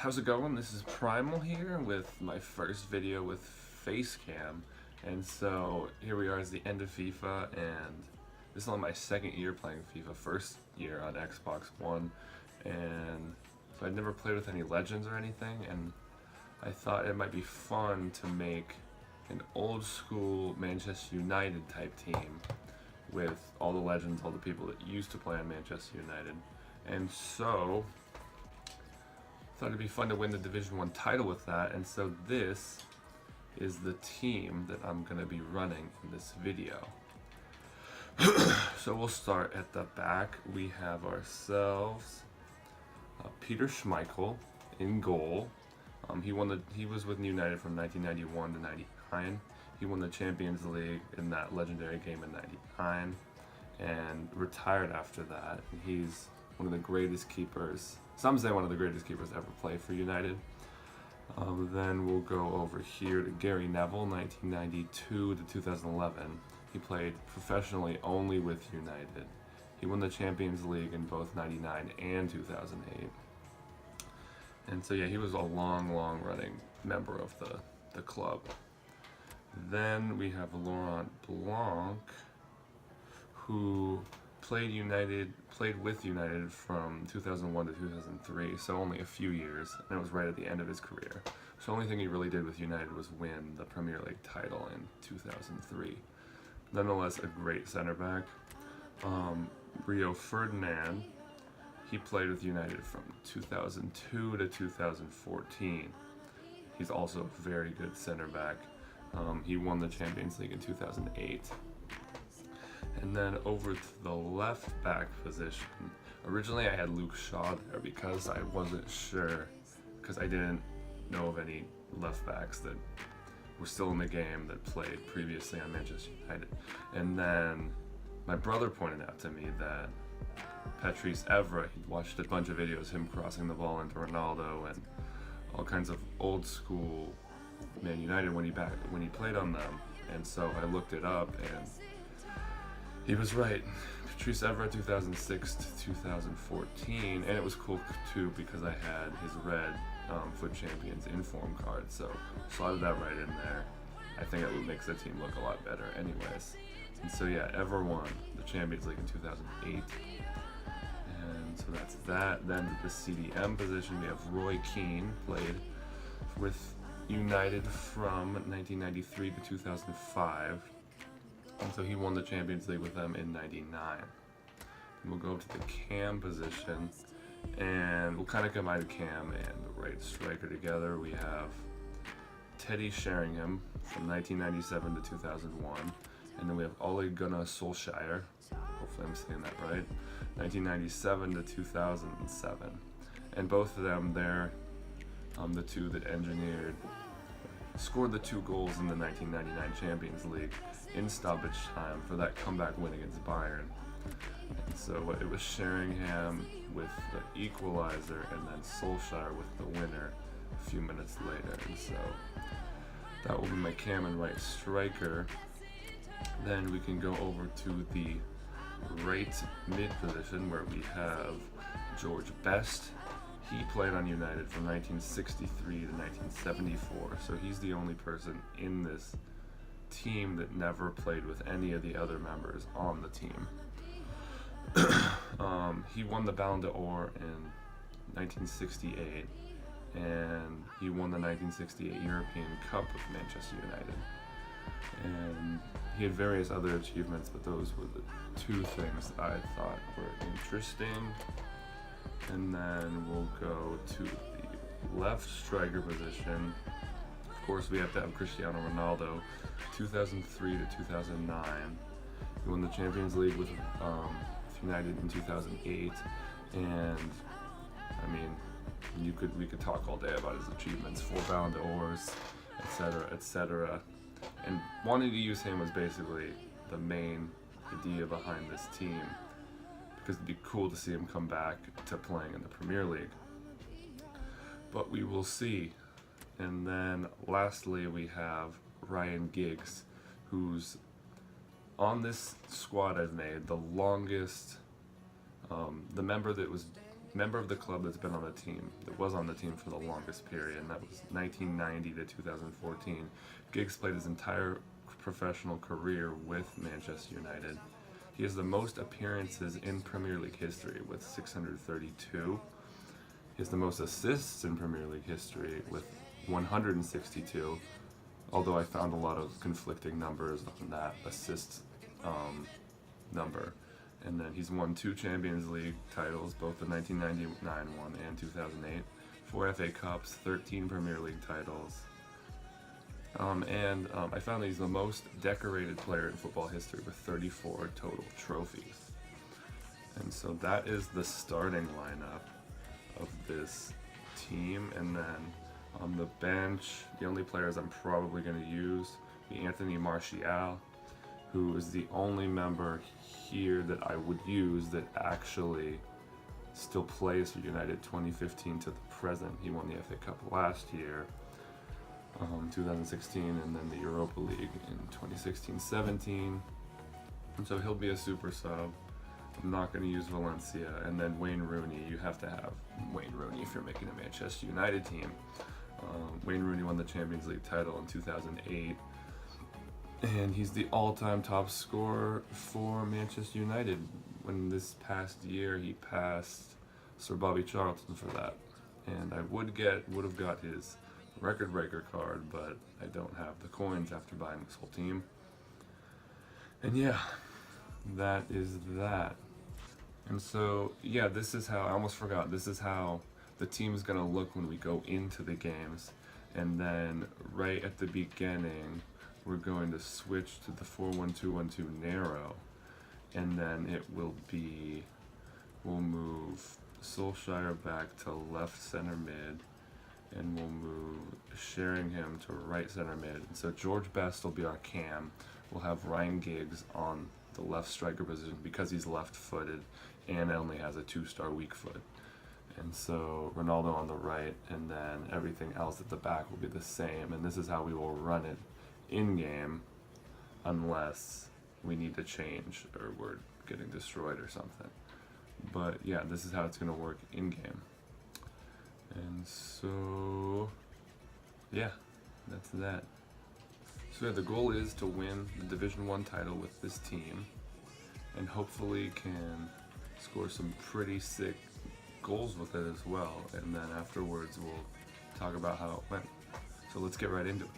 How's it going? This is Primal here with my first video with Facecam. And so here we are as the end of FIFA, and this is only my second year playing FIFA, first year on Xbox One. And so I'd never played with any legends or anything, and I thought it might be fun to make an old school Manchester United type team with all the legends, all the people that used to play on Manchester United. And so thought it'd be fun to win the Division 1 title with that, and so this is the team that I'm going to be running in this video. So we'll start at the back. We have ourselves Peter Schmeichel in goal. He was with United from 1991 to 99. He won the Champions League in that legendary game in 99 and retired after that. He's one of the greatest keepers. Some say one of the greatest keepers ever play for United. Then we'll go over here to Gary Neville, 1992 to 2011. He played professionally only with United. He won the Champions League in both 99 and 2008. And so yeah, he was a long running member of the club. Then we have Laurent Blanc, who played with United from 2001 to 2003, so only a few years, and it was right at the end of his career. So the only thing he really did with United was win the Premier League title in 2003. Nonetheless, a great center back. Rio Ferdinand, he played with United from 2002 to 2014. He's also a very good center back. He won the Champions League in 2008. And then over to the left back position, originally I had Luke Shaw there because I wasn't sure, because I didn't know of any left backs that were still in the game that played previously on Manchester United. And then my brother pointed out to me that Patrice Evra, he'd watched a bunch of videos, him crossing the ball into Ronaldo and all kinds of old school Man United when he played on them. And so I looked it up, and he was right. Patrice Evra 2006 to 2014, and it was cool too because I had his red Foot Champions inform card, so slotted that right in there. I think it makes the team look a lot better anyways. And so yeah, Evra won the Champions League in 2008. And so that's that. Then the CDM position, we have Roy Keane, played with United from 1993 to 2005. And so he won the Champions League with them in 99. And we'll go to the cam position, and we'll kind of combine the cam and the right striker together. We have Teddy Sheringham from 1997 to 2001. And then we have Ole Gunnar Solskjaer, hopefully I'm saying that right, 1997 to 2007. And both of them, they're the two that scored the 2 goals in the 1999 Champions League in stoppage time for that comeback win against Bayern. And so it was Sheringham with the equalizer, and then Solskjaer with the winner a few minutes later. And so that will be my cam and right striker. Then we can go over to the right mid position where we have George Best. He played on United from 1963 to 1974, so he's the only person in this team that never played with any of the other members on the team. He won the Ballon d'Or in 1968, and he won the 1968 European Cup with Manchester United. And he had various other achievements, but those were the 2 things I thought were interesting. And then we'll go to the left striker position. Of course, we have to have Cristiano Ronaldo, 2003 to 2009. He won the Champions League with United in 2008, and I mean, we could talk all day about his achievements, 4 Ballon d'Ors, etc., etc. And wanting to use him was basically the main idea behind this team, because it'd be cool to see him come back to playing in the Premier League. But we will see. And then lastly, we have Ryan Giggs, who's on this squad I've made the longest, the member that was member of the club that's been on the team, that was on the team for the longest period, and that was 1990 to 2014. Giggs played his entire professional career with Manchester United. He has the most appearances in Premier League history with 632. He has the most assists in Premier League history with 162, although I found a lot of conflicting numbers on that assist number. And then he's won 2 Champions League titles, both the 1999 one and 2008, 4 FA Cups, 13 Premier League titles. I found that he's the most decorated player in football history with 34 total trophies. And so that is the starting lineup of this team. And then on the bench, the only players I'm probably going to use be Anthony Martial, who is the only member here that I would use that actually still plays for United 2015 to the present. He won the FA Cup last year, 2016, and then the Europa League in 2016-17. And so he'll be a super sub. I'm not going to use Valencia. And then Wayne Rooney, you have to have Wayne Rooney if you're making a Manchester United team. Wayne Rooney won the Champions League title in 2008. And he's the all-time top scorer for Manchester United. When this past year, he passed Sir Bobby Charlton for that. And I would have got his record breaker card, but I don't have the coins after buying this whole team. And yeah, that is that. And so, yeah, this is how, I almost forgot, this is how the team is going to look when we go into the games. And then right at the beginning, we're going to switch to the 4-1-2-1-2 narrow, and then it will be, we'll move Solskjaer back to left center mid, and we'll move Sheringham to right center mid. And so George Best will be our cam. We'll have Ryan Giggs on the left striker position because he's left-footed and only has a 2-star weak foot. And so Ronaldo on the right, and then everything else at the back will be the same. And this is how we will run it in-game, unless we need to change or we're getting destroyed or something. But yeah, this is how it's going to work in-game. And so, yeah, that's that. So yeah, the goal is to win the Division 1 title with this team, and hopefully can score some pretty sick goals with it as well. And then afterwards we'll talk about how it went. So let's get right into it.